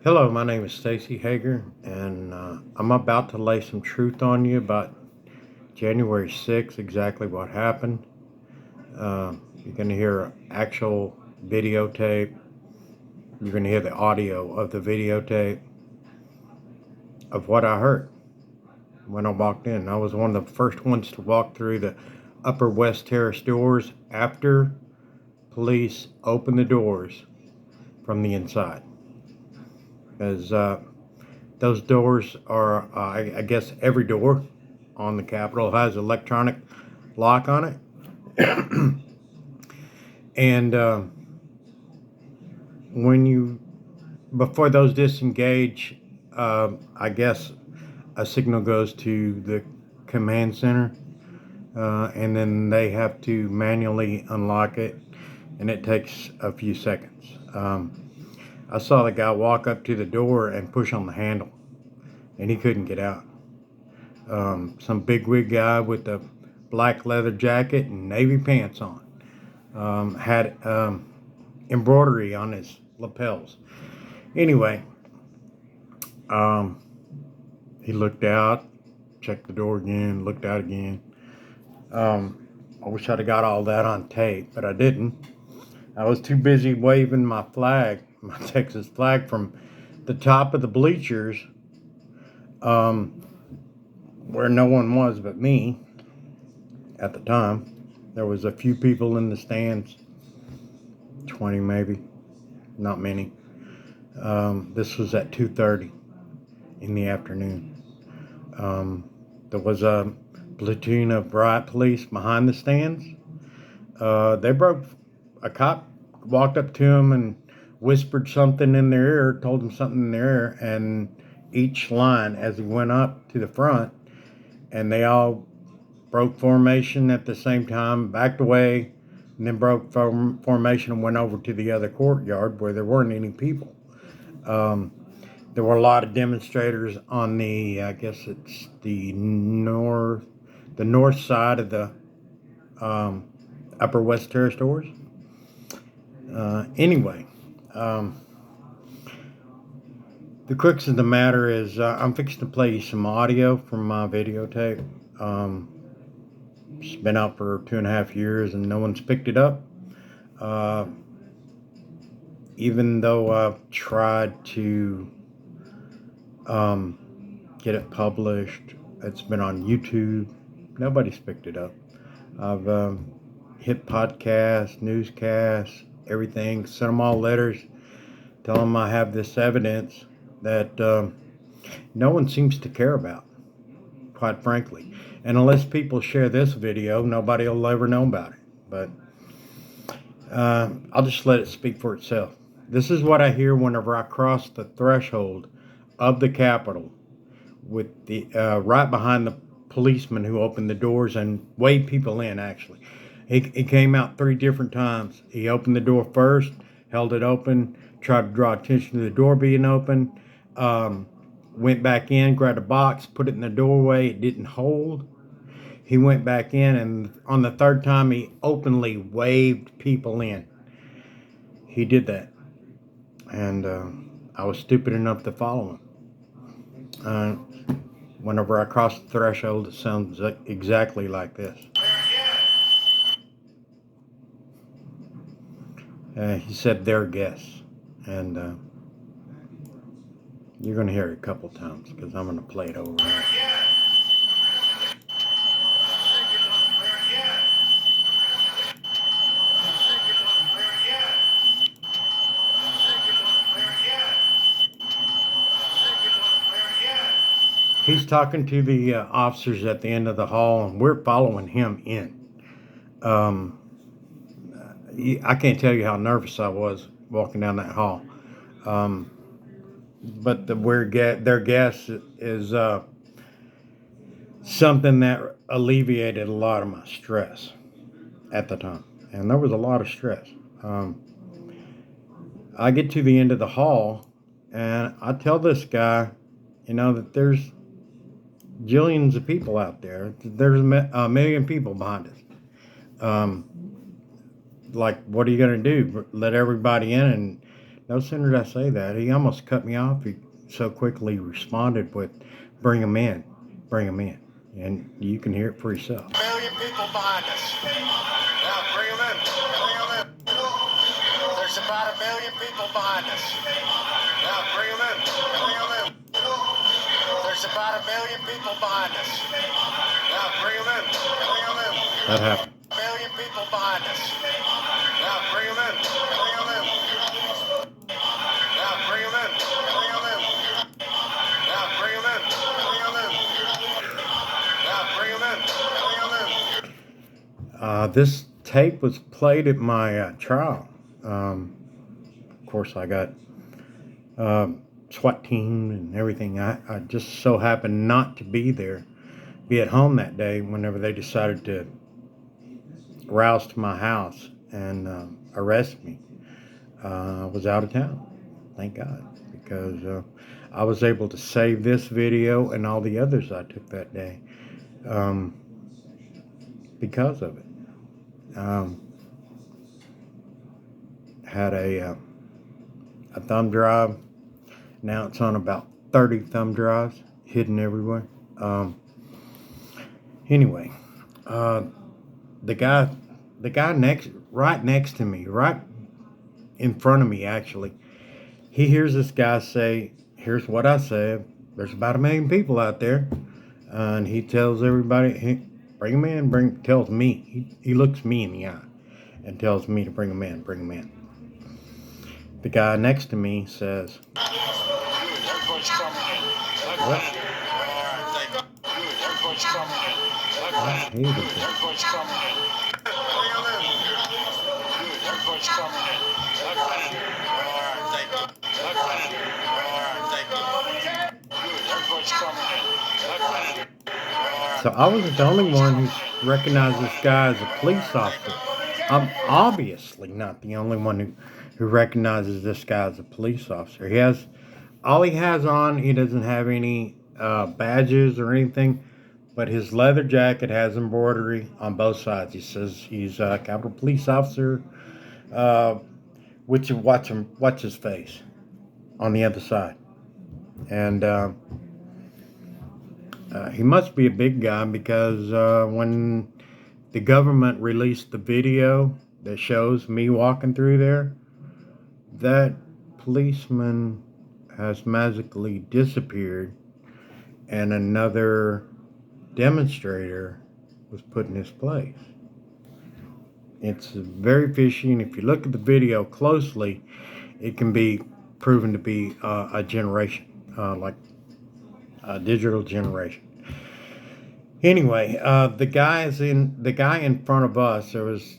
Hello, my name is Stacy Hager, and I'm about to lay some truth on you about January 6th, exactly what happened. You're going to hear actual videotape. You're going to hear the audio of the videotape of what I heard when I walked in. I was one of the first ones to walk through the Upper West Terrace doors after police opened the doors from the inside. As those doors are, I guess, every door on the Capitol has electronic lock on it. And when you, before those disengage, I guess a signal goes to the command center, and then they have to manually unlock it, and it takes a few seconds. I saw the guy walk up to the door and push on the handle, and he couldn't get out. Some bigwig guy with a black leather jacket and navy pants on had embroidery on his lapels. Anyway, he looked out, checked the door again, looked out again. I wish I'd have got all that on tape, but I didn't. I was too busy waving my flag, my Texas flag, from the top of the bleachers, where no one was but me at the time. There was a few people in the stands, 20 maybe, not many. This was at 2:30 in the afternoon. There was a platoon of riot police behind the stands. A cop walked up to him and whispered something in their ear, told them something in their ear, and each line as he went up to the front, and they all broke formation at the same time, backed away, and then broke formation and went over to the other courtyard where there weren't any people. There were a lot of demonstrators on the, I guess it's the north side of the Upper West Terrace doors. Anyway, the crux of the matter is I'm fixing to play you some audio from my videotape. It's been out for 2.5 years and no one's picked it up. Even though I've tried to get it published, it's been on YouTube. Nobody's picked it up. I've hit podcasts, newscasts, everything, sent them all letters, tell them I have this evidence that no one seems to care about, quite frankly. And unless people share this video, nobody will ever know about it. But I'll just let it speak for itself. This is what I hear whenever I cross the threshold of the Capitol, with the right behind the policeman who opened the doors and waved people in. Actually, he came out 3 different times. He opened the door first, held it open, tried to draw attention to the door being open, went back in, grabbed a box, put it in the doorway. It didn't hold. He went back in, and on the 3rd time, he openly waved people in. He did that. And I was stupid enough to follow him. Whenever I cross the threshold, it sounds exactly like this. He said their guests. And you're going to hear it a couple times because I'm going to play it over. He's talking to the officers at the end of the hall, and we're following him in. I can't tell you how nervous I was walking down that hall. But their guess is something that alleviated a lot of my stress at the time. And there was a lot of stress. I get to the end of the hall, and I tell this guy, that there's jillions of people out there. There's a million people behind us. Like, what are you going to do? Let everybody in and No sooner did I say that, he almost cut me off. He so quickly responded with, "Bring him in, bring him in," and you can hear it for yourself. A million people behind us. Now bring him in. Bring him in. There's about a million people behind us. Now bring him in. Bring him in. There's about a million people behind us. Now bring him in. Bring him in. That happened. A million people behind us. Now bring him in. Bring him in. Now bring him in. Bring him in. Now bring him in. Bring him in. Now bring him in. Bring him in. This tape was played at my trial. Of course, I got SWAT team and everything. I just so happened not to be at home that day whenever they decided to rouse to my house and arrest me. I was out of town, thank God, because I was able to save this video and all the others I took that day because of it. Had a thumb drive. Now it's on about 30 thumb drives, hidden everywhere. Anyway, the guy right next to me, right in front of me, actually, he hears this guy say, "Here's what I said. There's about a million people out there," and he tells everybody, hey, "Bring them in." Tells me, he looks me in the eye and tells me to bring them in. Bring them in. The guy next to me says, "Everybody's coming in." What? Everybody's coming in. Everybody's coming in. Everybody's coming in. Everybody's coming in. So I was the only one who recognized this guy as a police officer. I'm obviously not the only one who recognizes this guy as a police officer. All he has on, he doesn't have any badges or anything, but his leather jacket has embroidery on both sides. He says he's a Capitol Police Officer, which watch his face on the other side. And he must be a big guy because when the government released the video that shows me walking through there, that policeman has magically disappeared and another demonstrator was put in his place. It's very fishy, and if you look at the video closely, it can be proven to be a generation, like a digital generation. Anyway, the guy in front of us, there was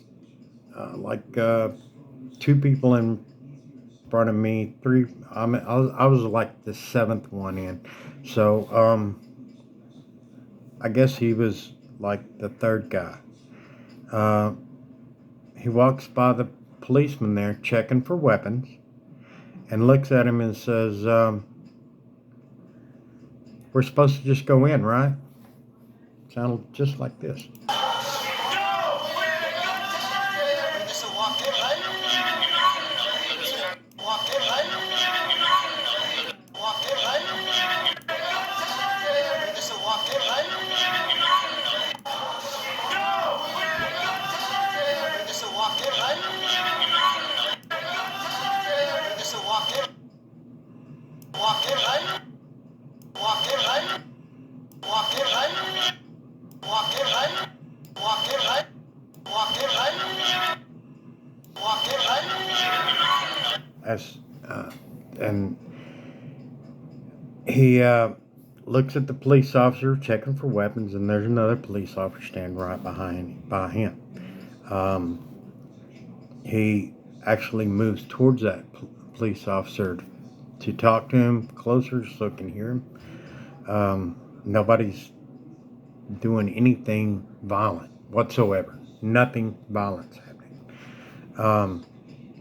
two people in front of me, three. I was like the seventh one in, so I guess he was like the third guy. He walks by the policeman there checking for weapons and looks at him and says, "We're supposed to just go in, right?" Sounded just like this. And he looks at the police officer checking for weapons, and there's another police officer standing right by him. He actually moves towards that police officer to talk to him closer so he can hear him. Nobody's doing anything violent whatsoever. Nothing violent's happening.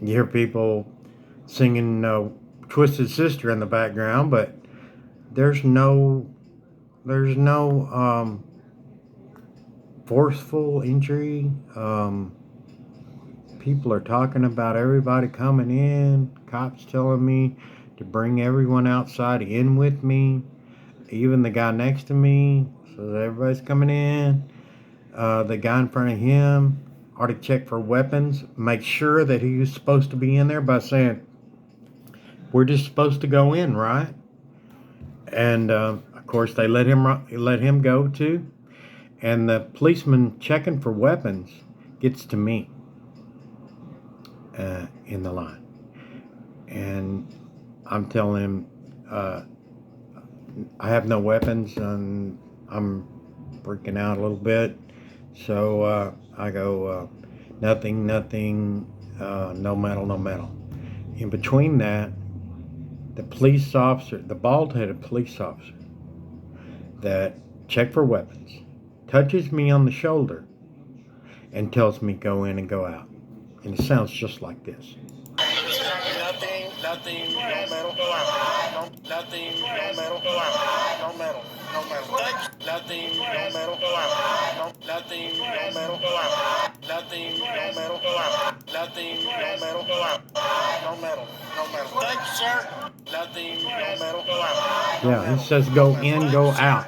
You hear people singing Twisted Sister in the background, but there's no forceful injury. people are talking about everybody coming in. Cops telling me to bring everyone outside in with me, even the guy next to me. So that everybody's coming in. The guy in front of him already checked for weapons. Make sure that he was supposed to be in there by saying, "We're just supposed to go in, right?" And of course, they let him go too. And the policeman checking for weapons gets to me in the line, and I'm telling him I have no weapons, and I'm freaking out a little bit. So I go, nothing, no metal, no metal. In between that, the police officer, the bald-headed police officer that checked for weapons, touches me on the shoulder and tells me go in and go out. And it sounds just like this. Nothing, no metal, go out. No, nothing, no metal, go out. No metal, no metal. Nothing, no metal, go out. No, nothing, no metal, go out. Nothing, no metal, go out. Nothing, no metal, go out. No metal, no metal. Thank you, sir. Nothing, no metal, go out. Yeah, he says go in, go out.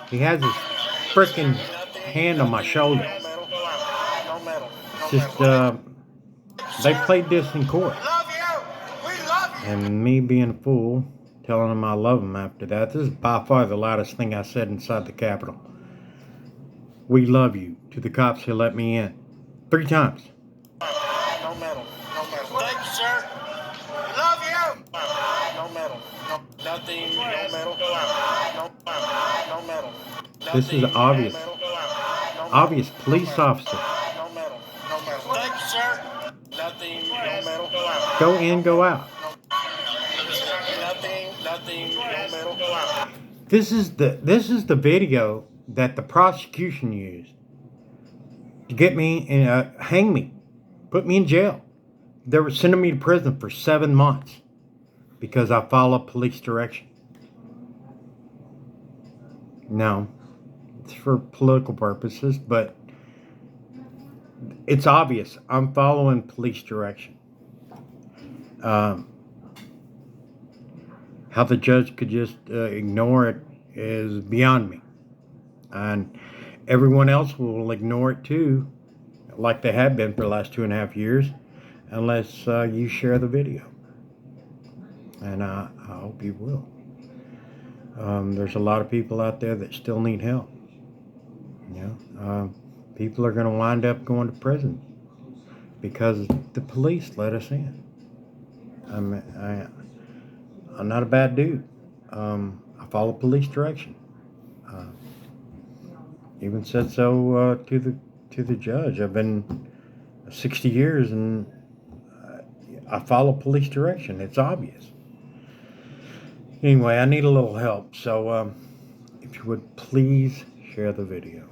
He has his freaking hand on my shoulder. Just, they played this in court. And me being a fool, telling him I love him after that. This is by far the loudest thing I said inside the Capitol. We love you, to the cops who let me in. 3 times. No metal, no metal. Thank you, sir. We love you. No metal, no, nothing, no metal, go out. No metal. This is obvious. Obvious police officer. No metal, no metal. Thank you, sir. Nothing, no metal, go out. Go in, go out. Nothing, no metal, go out. This is the video that the prosecution used to get me and hang me, put me in jail. They were sending me to prison for 7 months because I followed police direction. No, it's for political purposes, but it's obvious I'm following police direction. How the judge could just ignore it is beyond me. And everyone else will ignore it too, like they have been for the last 2.5 years, unless you share the video. And I hope you will. There's a lot of people out there that still need help. You know, people are going to wind up going to prison because the police let us in. I'm not a bad dude. I follow police direction. Even said so to the judge. I've been 60 years and I follow police direction. It's obvious. Anyway, I need a little help. So if you would please share the video.